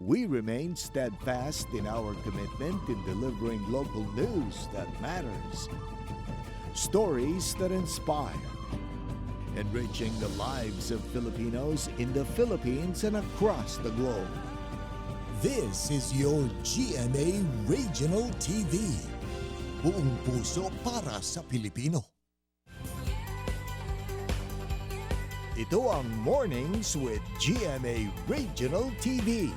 we remain steadfast in our commitment in delivering local news that matters. Stories that inspire. Enriching the lives of Filipinos in the Philippines and across the globe. This is your GMA Regional TV. Buong puso para sa Pilipino. Ito ang Mornings with GMA Regional TV.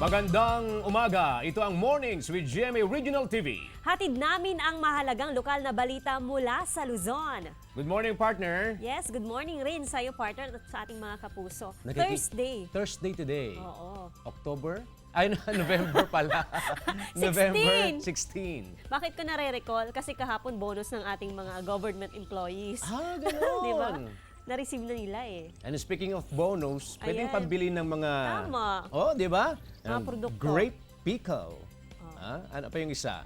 Magandang umaga. Ito ang Mornings with GMA Regional TV. Hatid namin ang mahalagang lokal na balita mula sa Luzon. Good morning, partner. Yes, good morning rin sa iyo, partner, at sa ating mga kapuso. Thursday today. Oo. October? Ay, November pala. 16. November 16. Bakit ko nare-recall? Kasi kahapon bonus ng ating mga government employees. Ah, ganoon. Di ba? Na-receive na nila eh. And speaking of bonus, pwedeng Ayan. pambili ng mga... Tama. Oh, di ba? Mga produkto. Grape pickle. Ah, ano pa yung isa?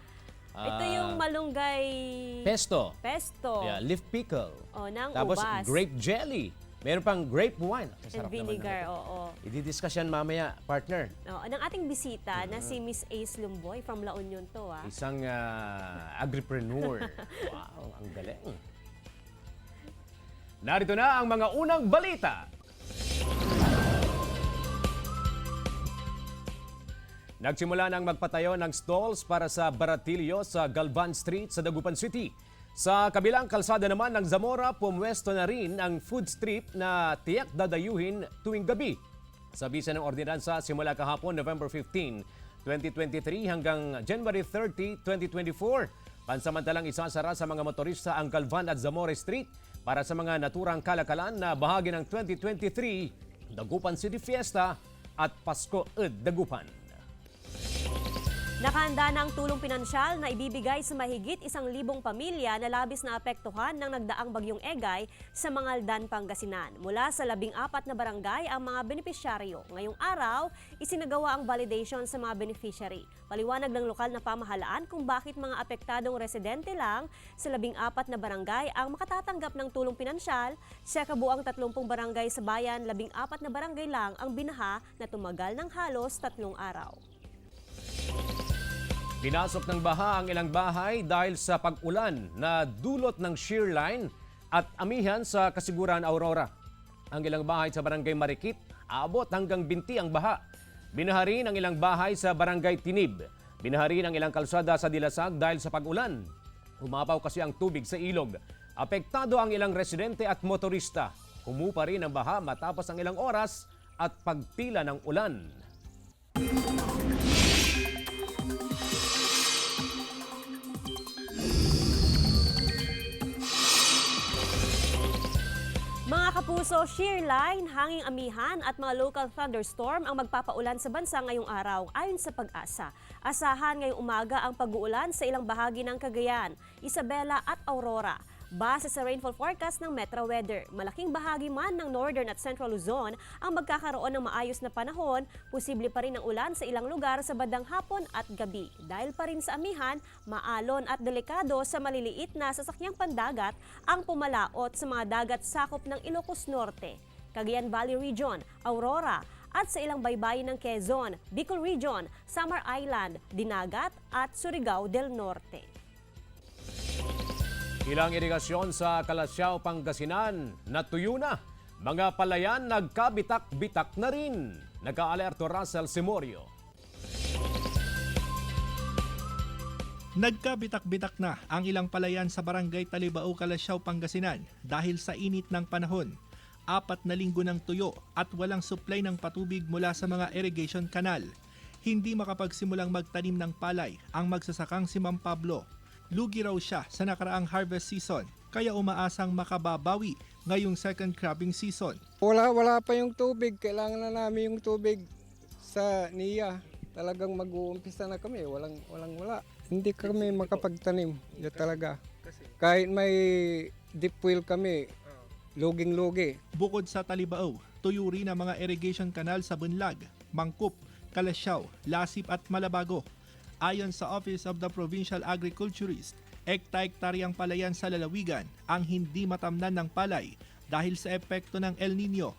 Ito yung malunggay... Pesto. Pesto. Yeah, leaf pickle. Oh, ng Tapos ubas. grape jelly. Meron pang grape wine. And Sarap naman vinegar, ng ito. oo. I-discuss yan mamaya, partner. Ng ating bisita na si Miss Ace Lumboy from La Union to. Isang agripreneur. Wow, ang galing. Narito na ang mga unang balita. Nagsimula nang magpatayo ng stalls para sa baratilyo sa Galvan Street sa Dagupan City. Sa kabilang kalsada naman ng Zamora, pumwesto na rin ang food strip na tiyak dadayuhin tuwing gabi. Sa bisa ng ordinansa, simula kahapon November 15, 2023 hanggang January 30, 2024. Pansamantalang isasara sa mga motorista ang Galvan at Zamora Street para sa mga naturang kalakalan na bahagi ng 2023 Dagupan City Fiesta at Pasko Ed Dagupan. Nakahanda na ang tulong pinansyal na ibibigay sa mahigit 1,000 pamilya na labis na apektuhan ng nagdaang bagyong Egay sa Mangaldan, Pangasinan. Mula sa 14 na barangay ang mga benepisyaryo. Ngayong araw, isinagawa ang validation sa mga beneficiary. Paliwanag ng lokal na pamahalaan kung bakit mga apektadong residente lang sa 14 na barangay ang makatatanggap ng tulong pinansyal. Sa kabuang 30 barangay sa bayan, 14 na barangay lang ang binaha na tumagal ng halos 3 araw. Pinasok ng baha ang ilang bahay dahil sa pag-ulan na dulot ng shear line at amihan sa Kasiguran, Aurora. Ang ilang bahay sa Barangay Marikit, abot hanggang binti ang baha. Binaha rin ang ilang bahay sa Barangay Tinib. Binaha rin ang ilang kalsada sa Dilasag dahil sa pag-ulan. Umapaw kasi ang tubig sa ilog. Apektado ang ilang residente at motorista. Humupa rin ang baha matapos ang ilang oras at pagtila ng ulan. Mga kapuso, shear line, hanging amihan at mga local thunderstorm ang magpapaulan sa bansa ngayong araw ayon sa Pag-asa. Asahan ngayong umaga ang pag-uulan sa ilang bahagi ng Cagayan, Isabela at Aurora. Base sa rainfall forecast ng Metro Weather, malaking bahagi man ng Northern at Central Luzon ang magkakaroon ng maayos na panahon, posible pa rin ang ulan sa ilang lugar sa bandang hapon at gabi. Dahil pa rin sa amihan, maalon at delikado sa maliliit na sasakyang pandagat ang pumalaot sa mga dagat sakop ng Ilocos Norte, Cagayan Valley Region, Aurora, at sa ilang baybayin ng Quezon, Bicol Region, Samar Island, Dinagat at Surigao del Norte. Ilang irigasyon sa Calasiao, Pangasinan, natuyo na. Mga palayan nagkabitak-bitak na rin. Nag-aalerto Russell Simorio. Nagkabitak-bitak na ang ilang palayan sa Barangay Talibao, Calasiao, Pangasinan dahil sa init ng panahon. 4 na linggo ng tuyo at walang supply ng patubig mula sa mga irrigation canal. Hindi makapagsimulang magtanim ng palay ang magsasakang si Ma'am Pablo. Lugi raw siya sa nakaraang harvest season, kaya umaasang makababawi ngayong second cropping season. Wala pa yung tubig. Kailangan na namin yung tubig sa NIA. Talagang mag-uumpisa na kami. Wala. Hindi kami makapagtanim. Yan talaga. Kahit may deep well kami, luging-lugi. Bukod sa Talibao, tuyo rin ang mga irrigation canal sa Bunlag, Mangkup, Calasiao, Lasip at Malabago. Ayon sa Office of the Provincial Agriculturist, ekta-ektaryang palayan sa lalawigan ang hindi matamnan ng palay dahil sa epekto ng El Nino.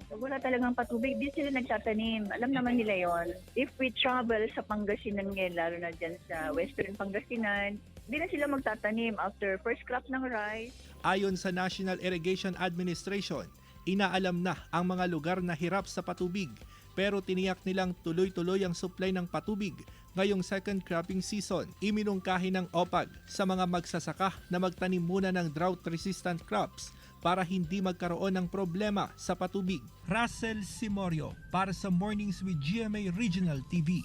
Wala talagang patubig, di sila nagtatanim. Alam naman nila yon. If we travel sa Pangasinan ngayon, lalo na dyan sa Western Pangasinan, di na sila magtatanim after first crop ng rice. Ayon sa National Irrigation Administration, inaalam na ang mga lugar na hirap sa patubig pero tiniyak nilang tuloy-tuloy ang supply ng patubig ngayong second cropping season. Iminungkahi ng OPAG sa mga magsasaka na magtanim muna ng drought-resistant crops para hindi magkaroon ng problema sa patubig. Russell Simorio para sa Mornings with GMA Regional TV.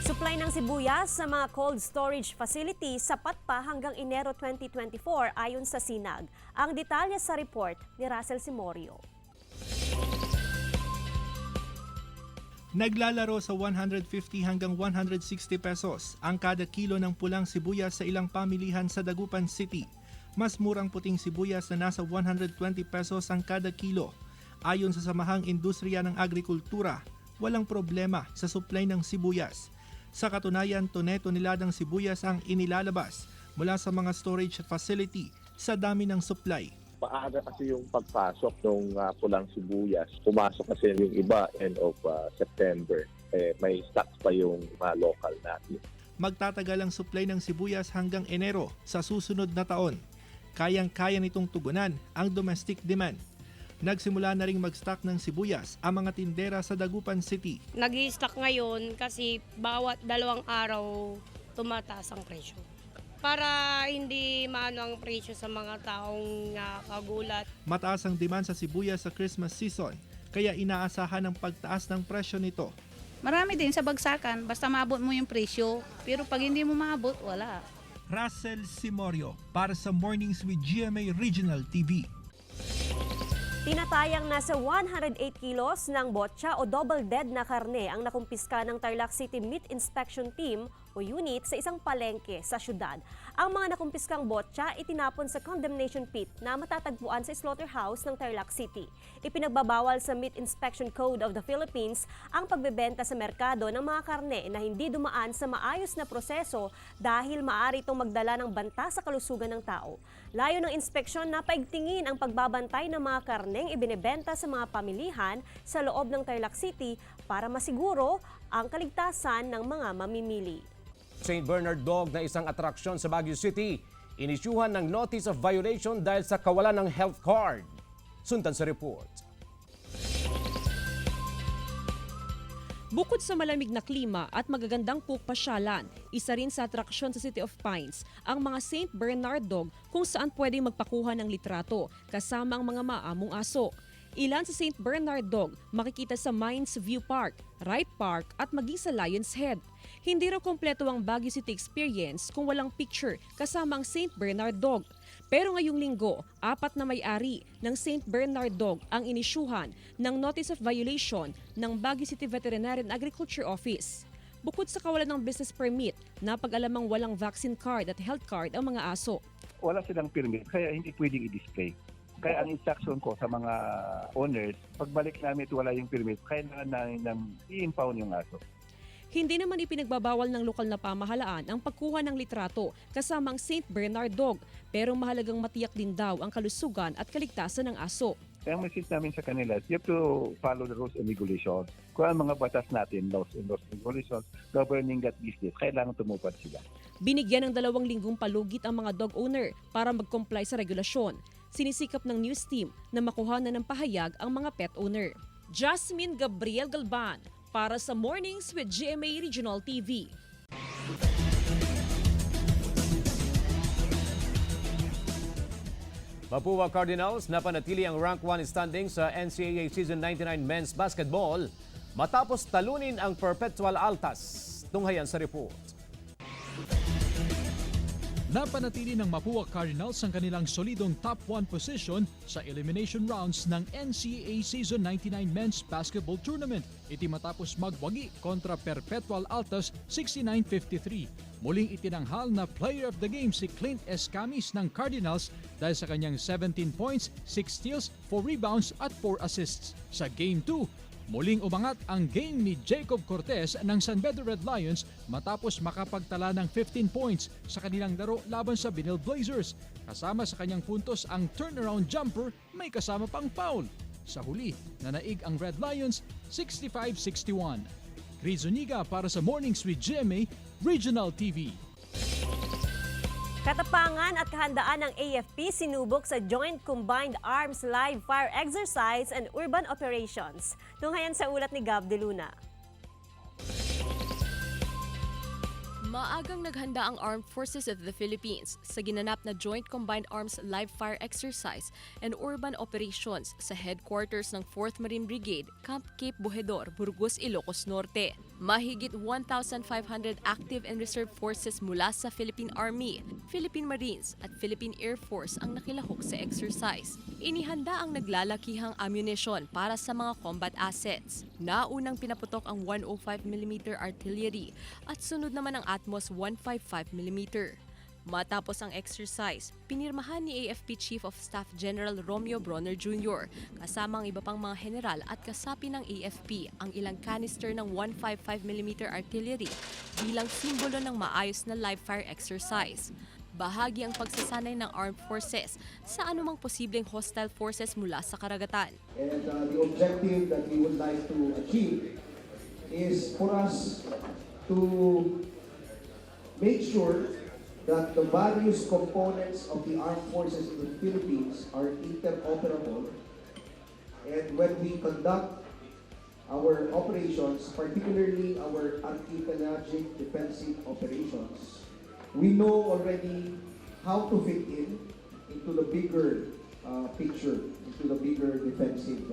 Supply ng sibuyas sa mga cold storage facility sapat pa hanggang Enero 2024 ayon sa SINAG. Ang detalye sa report ni Russell Simorio. Naglalaro sa 150 hanggang 160 pesos ang kada kilo ng pulang sibuyas sa ilang pamilihan sa Dagupan City. Mas murang puting sibuyas na nasa 120 pesos ang kada kilo. Ayon sa Samahang Industriya ng Agrikultura, walang problema sa supply ng sibuyas. Sa katunayan, tonelagang sibuyas ang inilalabas mula sa mga storage facility sa dami ng supply. Maaga kasi yung pagpasok ng pulang sibuyas. Pumasok kasi yung iba end of September. May stocks pa yung mga local natin. Magtatagal ang supply ng sibuyas hanggang Enero sa susunod na taon. Kayang-kaya nitong tugunan ang domestic demand. Nagsimula na ring mag-stock ng sibuyas ang mga tindera sa Dagupan City. Nag-i-stock ngayon kasi bawat 2 araw tumataas ang presyo. Para hindi maano ang presyo sa mga taong kagulat. Mataas ang demand sa sibuyas sa Christmas season, kaya inaasahan ang pagtaas ng presyo nito. Marami din sa bagsakan, basta maabot mo yung presyo. Pero pag hindi mo maabot, wala. Russell Simorio para sa Mornings with GMA Regional TV. Tinatayang nasa 108 kilos ng botya o double dead na karne ang nakumpiska ng Tarlac City Meat Inspection Team o unit sa isang palengke sa syudad. Ang mga nakumpiskang botya itinapon sa condemnation pit na matatagpuan sa slaughterhouse ng Tarlac City. Ipinagbabawal sa Meat Inspection Code of the Philippines ang pagbebenta sa merkado ng mga karne na hindi dumaan sa maayos na proseso dahil maaari itong magdala ng banta sa kalusugan ng tao. Layo ng inspeksyon na paigtingin ang pagbabantay ng mga karneng ibinebenta sa mga pamilihan sa loob ng Tarlac City para masiguro ang kaligtasan ng mga mamimili. St. Bernard Dog na isang atraksyon sa Baguio City, inisyuhan ng notice of violation dahil sa kawalan ng health card. Sundan sa report. Bukod sa malamig na klima at magagandang pupasyalan, isa rin sa atraksyon sa City of Pines ang mga St. Bernard Dog kung saan pwedeng magpakuha ng litrato kasama ang mga maamong aso. Ilan sa St. Bernard Dog makikita sa Mines View Park, Wright Park at maging sa Lion's Head. Hindi raw kompleto ang Baguio City experience kung walang picture kasama ang St. Bernard Dog. Pero ngayong linggo, 4 na may-ari ng St. Bernard Dog ang inisyuhan ng Notice of Violation ng Baguio City Veterinary and Agriculture Office. Bukod sa kawalan ng business permit, napag-alamang walang vaccine card at health card ang mga aso. Wala silang permit kaya hindi pwedeng i-display. Kaya ang instruction ko sa mga owners, pagbalik namin ito wala yung permit, kailangan namin i-impound yung aso. Hindi naman ipinagbabawal ng lokal na pamahalaan ang pagkuha ng litrato kasama ang St. Bernard Dog, pero mahalagang matiyak din daw ang kalusugan at kaligtasan ng aso. Kaya ang message namin sa kanila, you have to follow the rules and regulations. Kung ang mga batas natin, laws and regulations, governing that business, kailangan tumupad sila. Binigyan ng 2 linggong palugit ang mga dog owner para mag-comply sa regulasyon. Sinisikap ng news team na makuhanan ng pahayag ang mga pet owner. Jasmine Gabriel Galban para sa Mornings with GMA Regional TV. Mapua Cardinals napanatili ang rank 1 standing sa NCAA Season 99 Men's Basketball matapos talunin ang Perpetual Altas. Tunghayan sa report. Napanatili ng Mapua Cardinals ang kanilang solidong top 1 position sa elimination rounds ng NCAA Season 99 Men's Basketball Tournament. Iti matapos magwagi kontra Perpetual Altas 69-53. Muling itinanghal na player of the game si Clint Escamis ng Cardinals dahil sa kanyang 17 points, 6 steals, 4 rebounds at 4 assists. Sa Game 2, muling umangat ang game ni Jacob Cortez ng San Pedro Red Lions matapos makapagtala ng 15 points sa kanilang laro laban sa Binil Blazers. Kasama sa kanyang puntos ang turnaround jumper, may kasama pang foul. Sa huli, nanaig ang Red Lions 65-61. Chris Zuniga para sa Mornings with GMA Regional TV. Katapangan at kahandaan ng AFP sinubok sa Joint Combined Arms Live Fire Exercise and Urban Operations. Tunghayan sa ulat ni Gab de Luna. Maagang naghanda ang Armed Forces of the Philippines sa ginanap na Joint Combined Arms Live Fire Exercise and Urban Operations sa headquarters ng 4th Marine Brigade, Camp Cape Bojador, Burgos, Ilocos Norte. Mahigit 1,500 active and reserve forces mula sa Philippine Army, Philippine Marines at Philippine Air Force ang nakilahok sa exercise. Inihanda ang naglalakihang ammunition para sa mga combat assets. Naunang pinaputok ang 105mm artillery at sunod naman ang Atmos 155mm. Matapos ang exercise, pinirmahan ni AFP Chief of Staff General Romeo Bronner Jr. kasama ang iba pang mga general at kasapi ng AFP ang ilang canister ng 155mm artillery bilang simbolo ng maayos na live fire exercise. Bahagi ang pagsasanay ng armed forces sa anumang posibleng hostile forces mula sa karagatan. And the objective that we would like to achieve is for us to make sure that the various components of the armed forces in the Philippines are interoperable, and when we conduct our operations, particularly our anti-pelagic defensive operations, we know already how to fit into the bigger picture, into the bigger defensive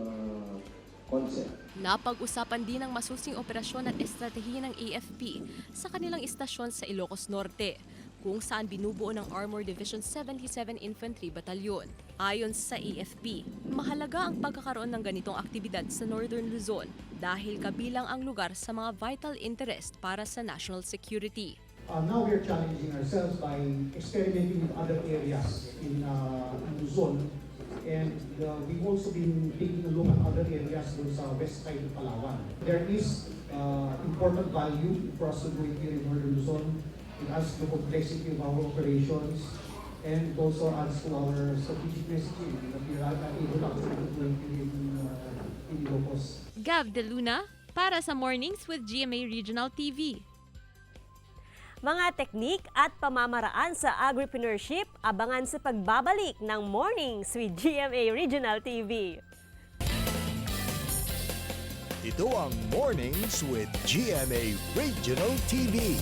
concept. Napag-usapan din ang masusing operasyon at estratehiya ng AFP sa kanilang istasyon sa Ilocos Norte, kung saan binubuo ng Armor Division 77 Infantry Battalion. Ayon sa AFP, mahalaga ang pagkakaroon ng ganitong aktibidad sa Northern Luzon dahil kabilang ang lugar sa mga vital interest para sa national security. Now we are challenging ourselves by experimenting with other areas in Luzon, and we've also been taking a look at other areas dun sa west side of Palawan. There is important value for us to do it here in Northern Luzon. It adds to the complexity of our operations, and it also adds to our strategic messaging that we are able to actually in Ilocos. Gav de Luna para sa Mornings with GMA Regional TV. Mga teknik at pamamaraan sa agripreneurship, abangan sa pagbabalik ng Mornings with GMA Regional TV. Ito ang Mornings with GMA Regional TV.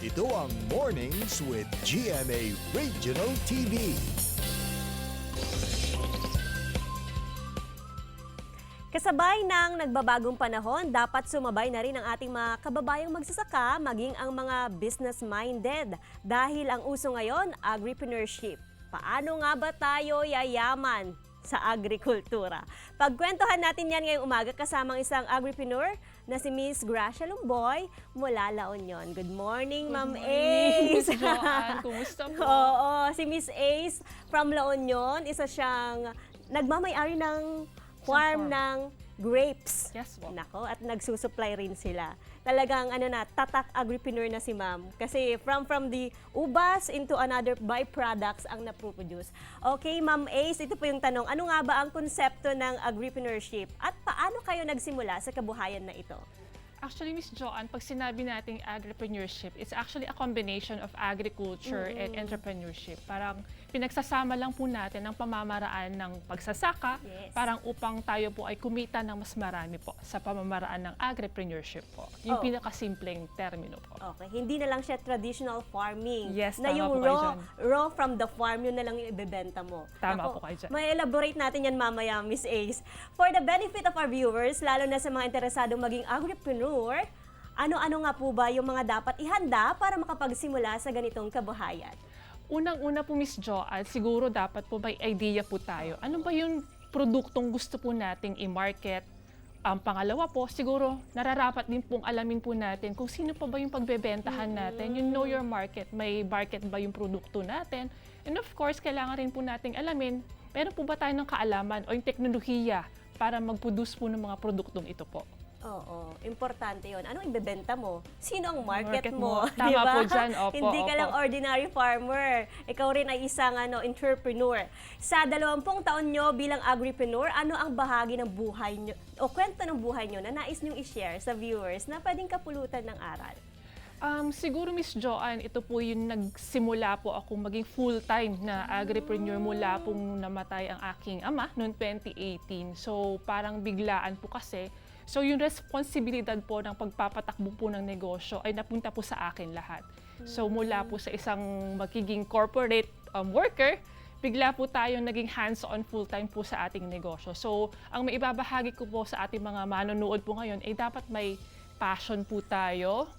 Ito ang Mornings with GMA Regional TV. Kasabay ng nagbabagong panahon, dapat sumabay na rin ang ating mga kababayang magsasaka, maging ang mga business-minded. Dahil ang uso ngayon, agripreneurship. Paano nga ba tayo yayaman sa agrikultura? Pagkwentuhan natin yan ngayong umaga kasamang isang agripreneur na si Miss Gracia Lumboy mula La Union. Good morning, Ma'am Ace! Joanne, kumusta po? Oo, si Miss Ace from La Union, isa siyang nagmamay-ari ng farm ng grapes. Yes, po. Nako, at nagsusupply rin sila. Talagang tatak agripreneur na si Ma'am. Kasi from the ubas into another byproducts ang naproproduce. Okay, Ma'am Ace, ito po yung tanong. Ano nga ba ang konsepto ng agripreneurship? At paano kayo nagsimula sa kabuhayan na ito? Actually, Miss Joanne, pag sinabi nating agripreneurship, it's actually a combination of agriculture and entrepreneurship. Parang pinagsasama lang po natin ang pamamaraan ng pagsasaka, parang upang tayo po ay kumita ng mas marami po sa pamamaraan ng agripreneurship po. Yung pinakasimpleng termino po. Okay, hindi na lang siya traditional farming. Yes, na tama yung po kayo dyan. raw from the farm, yun na lang yung ibebenta mo. Tama po kayo dyan. May elaborate natin yan mamaya, Miss Ace. For the benefit of our viewers, lalo na sa mga interesadong maging agripreneur, ano-ano nga po ba yung mga dapat ihanda para makapagsimula sa ganitong kabuhayan? Unang-una po, Miss Joanne, siguro dapat po may idea po tayo. Ano ba yung produktong gusto po nating i-market? Pangalawa po, siguro nararapat din pong alamin po natin kung sino pa ba yung pagbebentahan natin. You know your market. May market ba yung produkto natin? And of course, kailangan rin po nating alamin, meron po ba tayo ng kaalaman o yung teknolohiya para mag-produce po ng mga produktong ito po? Oo, importante yon. Anong ibebenta mo? Sino ang market, Market mo? mo. Tama Diba? po dyan. Opo, Hindi ka opo. lang ordinary farmer. Ikaw rin ay isang entrepreneur. Sa 20 taon nyo bilang agripreneur, ano ang bahagi ng buhay nyo o kwento ng buhay nyo na nais nyong i-share sa viewers na pwedeng kapulutan ng aral? Siguro Miss Joanne, ito po yung nagsimula po ako maging full-time na agripreneur mula pong namatay ang aking ama noong 2018. So parang biglaan po kasi. So yung responsibilidad po ng pagpapatakbo po ng negosyo ay napunta po sa akin lahat. So mula po sa isang magiging corporate worker, bigla po tayong naging hands-on full-time po sa ating negosyo. So ang maibabahagi ko po sa ating mga manonood po ngayon ay dapat may passion po tayo,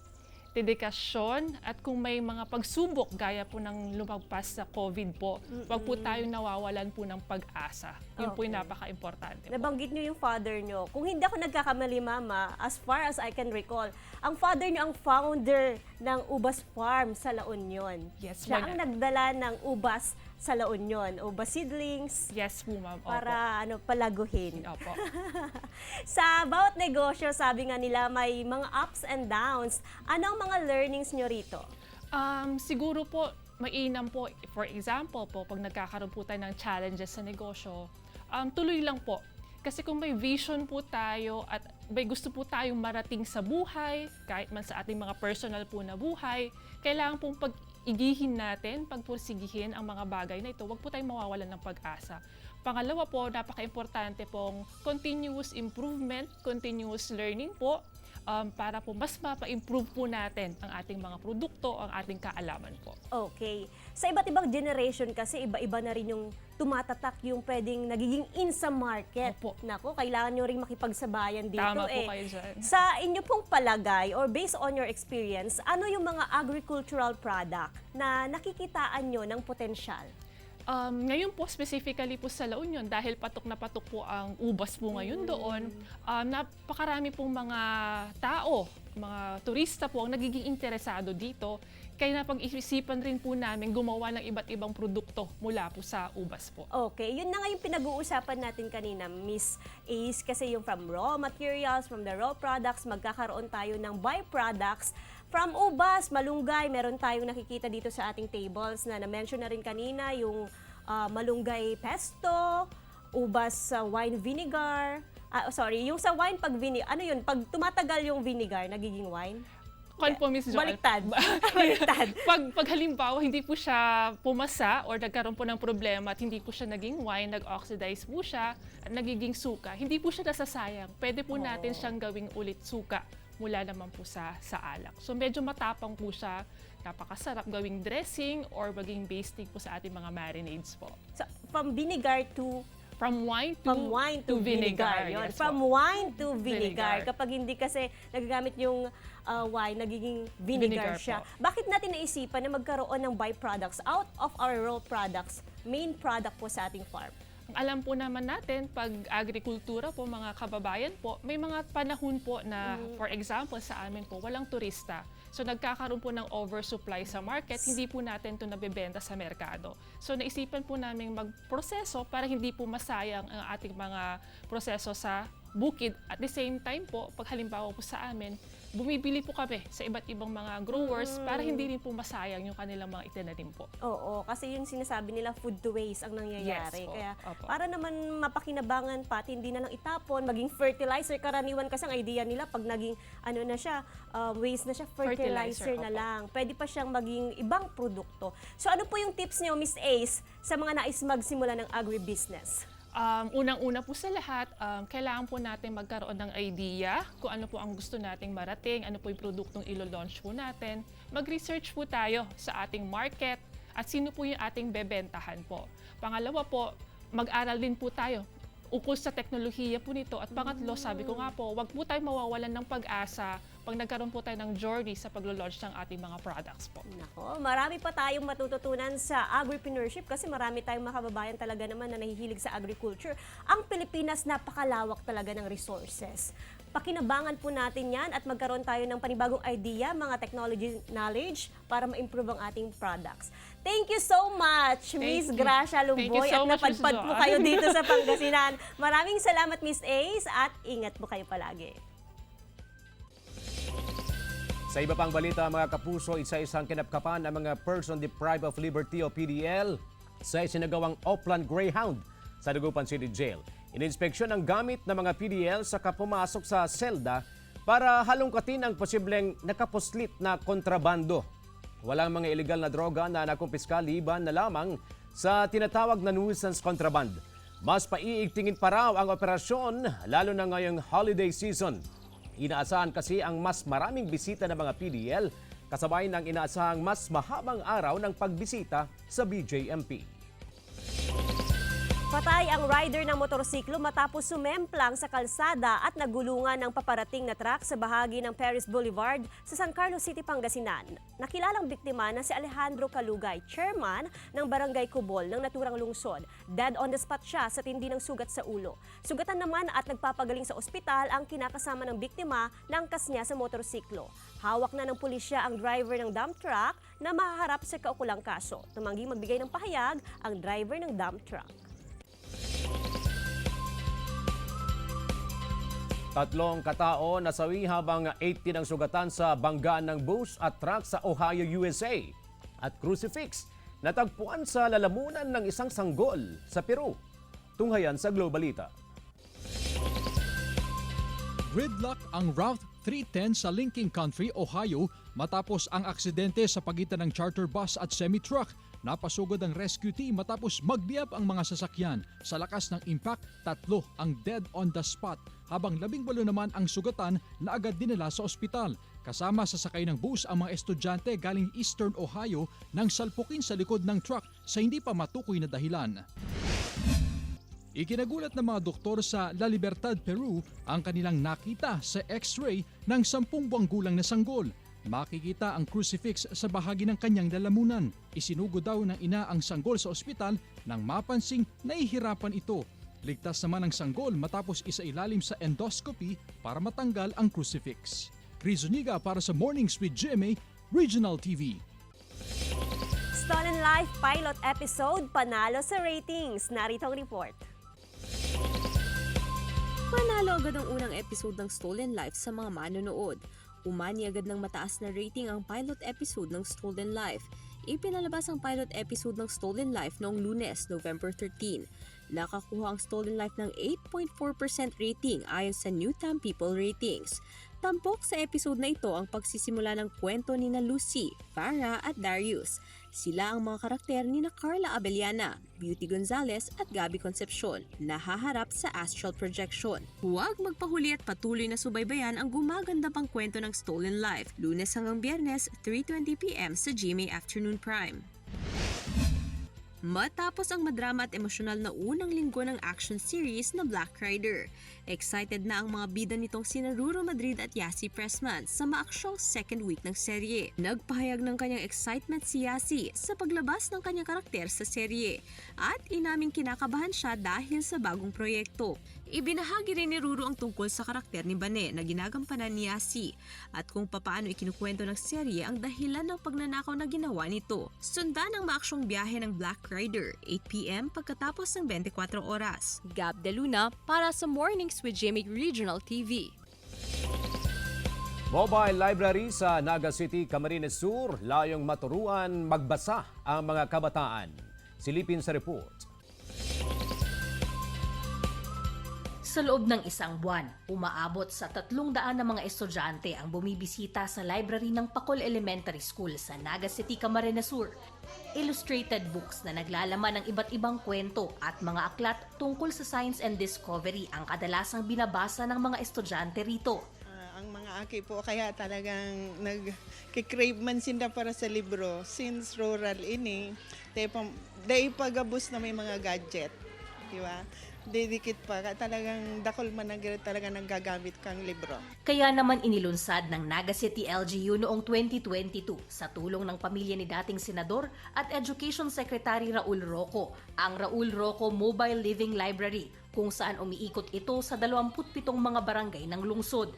dedikasyon, at kung may mga pagsubok gaya po ng lumagpas sa COVID po, wag po tayong nawawalan po ng pag-asa. Yun po yung napaka-importante po. Nabanggit nyo yung father nyo. Kung hindi ako nagkakamali, Mama, as far as I can recall, ang father nyo ang founder ng Ubas Farm sa La Union. Yes, Siya ang nagdala ng ubas sa La Union. Ubas seedlings. Yes po, ma'am. Opo. Para palaguhin. Opo. Sa bawat negosyo, sabi nga nila, may mga ups and downs. Ano ang mga learnings nyo rito? Siguro po, mainam po, for example po, pag nagkakaroon po tayo ng challenges sa negosyo, tuloy lang po. Kasi kung may vision po tayo at may gusto po tayong marating sa buhay, kahit man sa ating mga personal po na buhay, kailangan pong pag-igihin natin, pagpursigihin ang mga bagay na ito. Huwag po tayong mawawalan ng pag-asa. Pangalawa po, napaka-importante pong continuous improvement, continuous learning po, para po mas mapa-improve po natin ang ating mga produkto, ang ating kaalaman po. Okay. Sa iba't ibang generation kasi, iba-iba na rin yung tumatatak yung pwedeng nagiging in sa market. Opo. Nako, kailangan nyo rin makipagsabayan dito. Tama po kayo dyan. Sa inyo pong palagay or based on your experience, ano yung mga agricultural product na nakikitaan nyo ng potensyal? Ngayon po, specifically po sa La Union, dahil patok na patok po ang ubas po ngayon doon, napakarami pong mga tao, mga turista po ang nagiging interesado dito. Kaya napag-isipan rin po namin gumawa ng iba't ibang produkto mula po sa ubas po. Okay, yun na nga yung pinag-uusapan natin kanina, Miss Ace, kasi yung from raw materials, from the raw products, magkakaroon tayo ng byproducts. From ubas, malunggay, meron tayong nakikita dito sa ating tables na na-mention na rin kanina, yung malunggay pesto, ubas wine vinegar. Yung sa wine pag ano yun, pag tumatagal yung vinegar, nagiging wine? Kung po, Miss Joanne. Baliktad. Baliktad. pag halimbawa, hindi po siya pumasa or nagkaroon po ng problema at hindi po siya naging wine, nag-oxidize po siya at nagiging suka, hindi po siya nasasayang. Pwede po natin siyang gawing ulit suka mula naman po sa alak. So medyo matapang po siya, napakasarap gawing dressing or maging basting po sa ating mga marinades po. So, from vinegar to From wine to vinegar. Yes, From po. wine to vinegar. Vinegar. Kapag hindi kasi nagagamit yung wine, nagiging vinegar Vinegar siya. po. Bakit natin naisipan na magkaroon ng byproducts out of our raw products, main product po sa ating farm? Alam po naman natin, pag agrikultura po, mga kababayan po, may mga panahon po na, for example, sa amin po, walang turista. So nagkakaroon po ng oversupply sa market, hindi po natin ito nabebenta sa merkado. So naisipan po namin magproseso para hindi po masayang ang ating mga proseso sa bukid. At the same time po, pag halimbawa po sa amin, bumibili po kami sa iba't ibang mga growers para hindi rin po masayang yung kanilang mga itinanim po. Oo, kasi yung sinasabi nila food to waste ang nangyayari. Yes po. Kaya Opo. para naman mapakinabangan pa, hindi na lang itapon, maging fertilizer. Karaniwan kasi ang idea nila pag naging na siya, waste na siya, fertilizer na Opo. lang. Pwede pa siyang maging ibang produkto. So ano po yung tips niyo, Miss Ace, sa mga nais magsimula ng agribusiness? Unang-una po sa lahat, kailangan po natin magkaroon ng idea kung ano po ang gusto nating marating, ano po yung produktong ilo-launch po natin. Mag-research po tayo sa ating market at sino po yung ating bebentahan po. Pangalawa po, mag-aral din po tayo ukol sa teknolohiya po nito. At pangatlo, sabi ko nga po, wag po tayo mawawalan ng pag-asa pag nagkaroon po tayo ng journey sa pag-launch ng ating mga products po. Nako, marami pa tayong matututunan sa agripreneurship kasi marami tayong mga kababayan talaga naman na nahihilig sa agriculture. Ang Pilipinas, napakalawak talaga ng resources. Pakinabangan po natin yan at magkaroon tayo ng panibagong idea, mga technology knowledge para ma-improve ang ating products. Thank you so much, Miss Gracia Lumboy, so at much, Miss napadpad po Joanne. kayo dito sa Pangasinan. Maraming salamat, Miss Ace, at ingat po kayo palagi. Sa iba pang balita mga kapuso, isa-isang kinapkapan ang mga person deprived of liberty o PDL sa isinagawang Oplan Greyhound sa Dagupan City Jail. Ininspeksyon ang gamit ng mga PDL sa kapumasok sa selda para halongkatin ang posibleng nakapuslit na kontrabando. Walang mga illegal na droga na nakumpiska liban na lamang sa tinatawag na nuisance contraband. Mas paiigtingin pa raw ang operasyon lalo na ngayong holiday season. Inaasahan kasi ang mas maraming bisita ng mga PDL kasabay ng inaasahang mas mahabang araw ng pagbisita sa BJMP. Patay ang rider ng motorsiklo matapos sumemplang sa kalsada at nagulungan ng paparating na truck sa bahagi ng Perez Boulevard sa San Carlos City, Pangasinan. Nakilalang biktima na si Alejandro Calugay, chairman ng Barangay Cubol ng naturang lungsod. Dead on the spot siya sa tindi ng sugat sa ulo. Sugatan naman at nagpapagaling sa ospital ang kinakasama ng biktima ng angkas niya sa motorsiklo. Hawak na ng pulisya ang driver ng dump truck na mahaharap sa kaukulang kaso. Tumangging magbigay ng pahayag ang driver ng dump truck. Tatlong katao nasawi habang 18 ang sugatan sa banggaan ng bus at truck sa Ohio, USA. At crucifix natagpuan sa lalamunan ng isang sanggol sa Peru. Tunghayan sa Globalita. Gridlock ang Route 310 sa Lincoln Country, Ohio matapos ang aksidente sa pagitan ng charter bus at semi-truck. Napasugod ang rescue team matapos magliyab ang mga sasakyan. Sa lakas ng impact, 3 ang dead on the spot, habang 18 naman ang sugatan na agad dinala sa ospital. Kasama sa sakay ng bus ang mga estudyante galing Eastern Ohio nang salpukin sa likod ng truck sa hindi pa matukoy na dahilan. Ikinagulat ng mga doktor sa La Libertad, Peru ang kanilang nakita sa x-ray ng 10 buwang gulang na sanggol. Makikita ang crucifix sa bahagi ng kanyang lalamunan. Isinugo daw ng ina ang sanggol sa ospital nang mapansing nahihirapan ito. Ligtas naman ang sanggol matapos isailalim sa endoscopy para matanggal ang crucifix. Chris Zuniga para sa Mornings with GMA Regional TV. Stolen Life pilot episode panalo sa ratings. Narito ang report. Panalo agad ang unang episode ng Stolen Life sa mga manonood. Umani agad ng mataas na rating ang pilot episode ng Stolen Life. Ipinalabas ang pilot episode ng Stolen Life noong Lunes, November 13. Nakakuha ang Stolen Life ng 8.4% rating ayon sa Newtown People Ratings. Tampok sa episode na ito ang pagsisimula ng kwento ni Lucy, Farah at Darius. Sila ang mga karakter ni Carla Abellana, Beauty Gonzalez at Gabby Concepcion na haharap sa astral projection. Huwag magpahuli at patuloy na subaybayan ang gumaganda pang kwento ng Stolen Life, Lunes hanggang Biyernes, 3:20 p.m. sa GMA Afternoon Prime. Matapos ang madrama at emosyonal na unang linggo ng action series na Black Rider, excited na ang mga bida nitong sina Ruro Madrid at Yasi Pressman sa maaksyong second week ng serye. Nagpahayag ng kanyang excitement si Yasi sa paglabas ng kanyang karakter sa serye at inaming kinakabahan siya dahil sa bagong proyekto. Ibinahagi rin ni Ruro ang tungkol sa karakter ni Bane na ginagampanan ni Yasi at kung papaano ikinukwento ng serye ang dahilan ng pagnanakaw na ginawa nito. Sundan ang maaksyong biyahe ng Black Rider, 8 p.m. pagkatapos ng 24 oras. Gab De Luna para sa Mornings with GMA Regional TV. Mobile library sa Naga City, Camarines Sur, layong maturuan magbasa ang mga kabataan. Silipin sa report. Sa loob ng isang buwan, umaabot sa 300 na mga estudyante ang bumibisita sa library ng Pacol Elementary School sa Naga City, Camarines Sur. Illustrated books na naglalaman ng iba't ibang kwento at mga aklat tungkol sa science and discovery ang kadalasang binabasa ng mga estudyante rito. Ang mga aki po kaya talagang nag-crave man sinda para sa libro since rural ini. Dahil pagabos na may mga gadget, di ba? Didikit pa, talagang dakol man talaga nang gagamit kang libro. Kaya naman inilunsad ng Naga City LGU noong 2022 sa tulong ng pamilya ni dating senador at Education Secretary Raul Roco, ang Raul Roco Mobile Living Library, kung saan umiikot ito sa 27 mga barangay ng lungsod.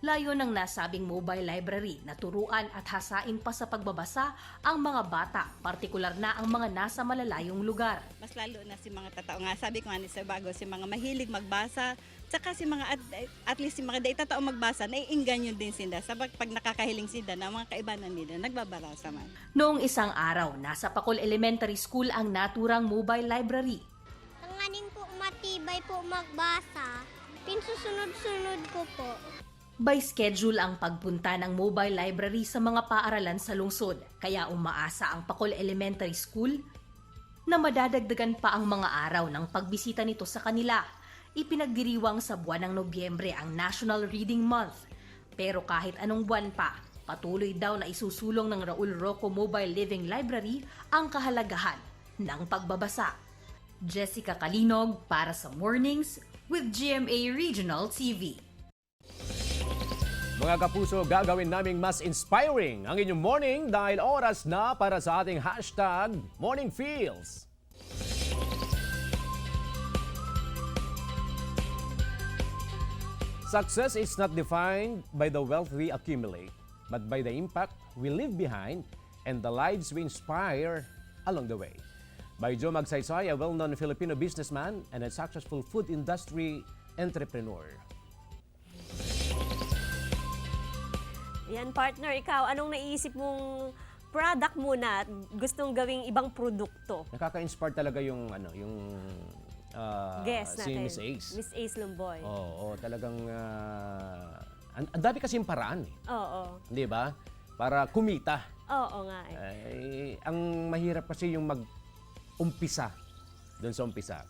Layo ng nasabing mobile library na turuan at hasain pa sa pagbabasa ang mga bata, partikular na ang mga nasa malalayong lugar. Mas lalo na si mga tatao nga, sabi ko nga sa bago, si mga mahilig magbasa, Saka si mga at least si mga data tao magbasa, naiinganyo din sila sa pag nakakahiling sila na mga kaibanan nila, nagbabasa man. Noong isang araw, nasa Pacol Elementary School ang naturang mobile library. Ang aning po matibay po magbasa, pinsusunod-sunod ko po. By schedule ang pagpunta ng mobile library sa mga paaralan sa lungsod, kaya umaasa ang Pacol Elementary School na madadagdagan pa ang mga araw ng pagbisita nito sa kanila. Ipinagdiriwang sa buwan ng Nobyembre ang National Reading Month. Pero kahit anong buwan pa, patuloy daw na isusulong ng Raul Roco Mobile Living Library ang kahalagahan ng pagbabasa. Jessica Kalinog para sa Mornings with GMA Regional TV. Mga kapuso, gagawin naming mas inspiring ang inyong morning dahil oras na para sa ating hashtag Morning Feels. Success is not defined by the wealth we accumulate, but by the impact we leave behind and the lives we inspire along the way. By Joe Magsaysay, a well-known Filipino businessman and a successful food industry entrepreneur. Yan, partner, ikaw, anong naisip mong product muna at gustong gawing ibang produkto? Nakaka-inspire talaga yung Guest si natin. Miss Ace. Miss Ace Lumboy. Oo, talagang ang dami kasi yung paraan eh. Oo. Hindi ba? Para kumita. Oo nga eh. Ay, ang mahirap kasi yung mag-umpisa doon sa umpisa.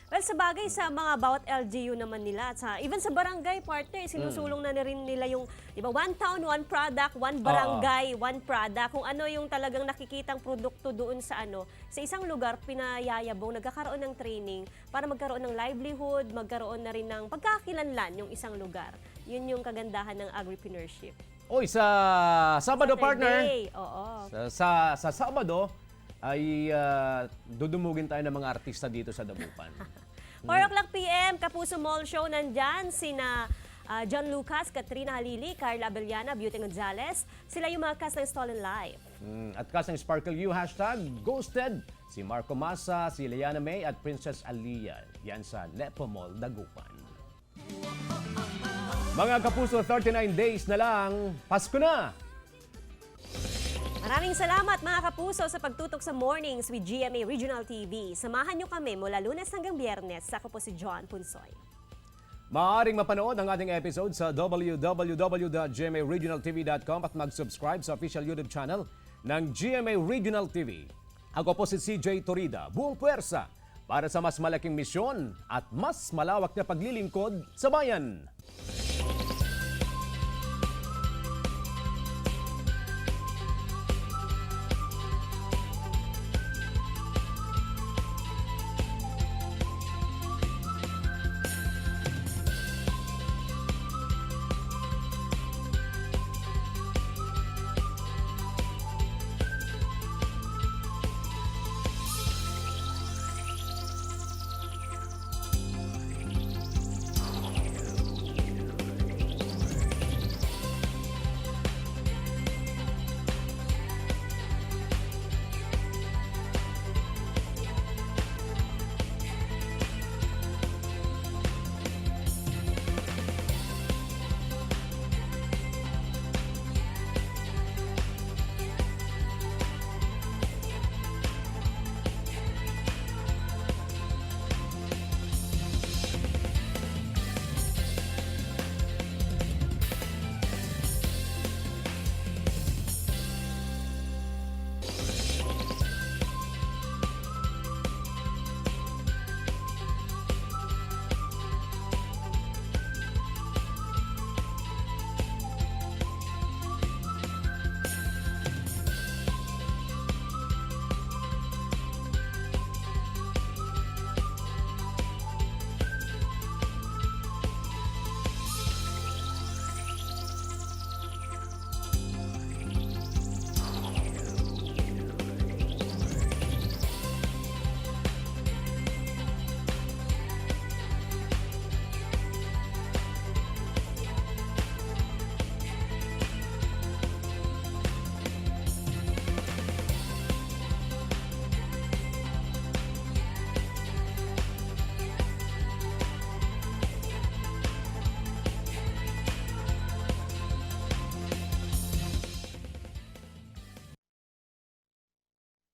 Well, sa bagay sa mga bawat LGU naman nila, at even sa barangay partner, sinusulong na rin nila yung, di ba, one town, one product, one barangay, one product. Kung ano yung talagang nakikitang produkto doon sa sa isang lugar, pinayayabong, nagkakaroon ng training para magkaroon ng livelihood, magkaroon na rin ng pagkakilanlan yung isang lugar. Yun yung kagandahan ng agripreneurship. Oy, sa Sabado, partner. Oo. Sa Sabado, ay dudumugin tayo ng mga artista dito sa Dagupan. 4 o'clock p.m., Kapuso Mall Show, nandyan sina John Lucas, Katrina Halili, Carla Abellana, Beauty Gonzalez. Sila yung mga cast ng Stolen Life. At cast ng Sparkle You, hashtag Ghosted, si Marco Massa, si Liana May at Princess Alia. Yan sa Lepo Mall, Dagupan. Mga Kapuso, 39 days na lang, Pasko na! Maraming salamat mga kapuso sa pagtutok sa Mornings with GMA Regional TV. Samahan nyo kami mula Lunes hanggang Biyernes. Ako po si John Punsoy. Maaaring mapanood ang ating episode sa www.gmaregionaltv.com at mag-subscribe sa official YouTube channel ng GMA Regional TV. Ako po si CJ Torida, buong puwersa para sa mas malaking misyon at mas malawak na paglilingkod sa bayan.